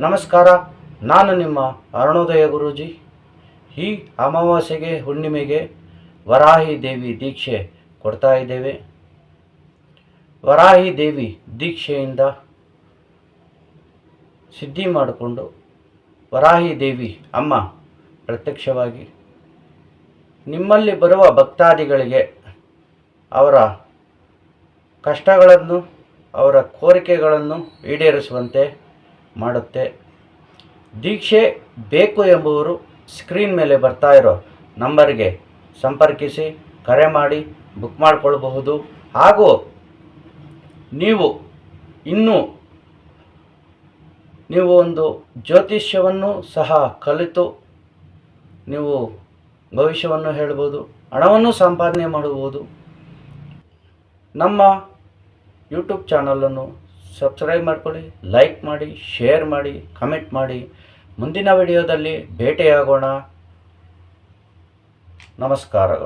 ನಮಸ್ಕಾರ, ನಾನು ನಿಮ್ಮ ಅರುಣೋದಯ ಗುರೂಜಿ. ಈ ಅಮಾವಾಸ್ಯೆಗೆ ಹುಣ್ಣಿಮೆಗೆ ವರಾಹಿ ದೇವಿ ದೀಕ್ಷೆ ಕೊಡ್ತಾ ಇದ್ದೇವೆ. ವರಾಹಿ ದೇವಿ ದೀಕ್ಷೆಯಿಂದ ಸಿದ್ಧಿ ಮಾಡಿಕೊಂಡು ವರಾಹಿ ದೇವಿ ಅಮ್ಮ ಪ್ರತ್ಯಕ್ಷವಾಗಿ ನಿಮ್ಮಲ್ಲಿ ಬರುವ ಭಕ್ತಾದಿಗಳಿಗೆ ಅವರ ಕಷ್ಟಗಳನ್ನು, ಅವರ ಕೋರಿಕೆಗಳನ್ನು ಈಡೇರಿಸುವಂತೆ ಮಾಡುತ್ತೆ. ದೀಕ್ಷೆ ಬೇಕು ಎಂಬುವರು ಸ್ಕ್ರೀನ್ ಮೇಲೆ ಬರ್ತಾ ಇರೋ ನಂಬರ್ಗೆ ಸಂಪರ್ಕಿಸಿ ಕರೆ ಮಾಡಿ ಬುಕ್ ಮಾಡಿಕೊಳ್ಳಬಹುದು. ಹಾಗೂ ನೀವು ಒಂದು ಜ್ಯೋತಿಷ್ಯವನ್ನು ಸಹ ಕಲಿತು ನೀವು ಭವಿಷ್ಯವನ್ನು ಹೇಳ್ಬೋದು, ಹಣವನ್ನು ಸಂಪಾದನೆ ಮಾಡಬಹುದು. ನಮ್ಮ ಯೂಟ್ಯೂಬ್ ಚಾನಲನ್ನು ಸಬ್ಸ್ಕ್ರೈಬ್ ಮಾಡಿಕೊಳ್ಳಿ, ಲೈಕ್ ಮಾಡಿ, ಶೇರ್ ಮಾಡಿ, ಕಮೆಂಟ್ ಮಾಡಿ. ಮುಂದಿನ ವಿಡಿಯೋದಲ್ಲಿ ಭೇಟಿಯಾಗೋಣ. ನಮಸ್ಕಾರಗಳು.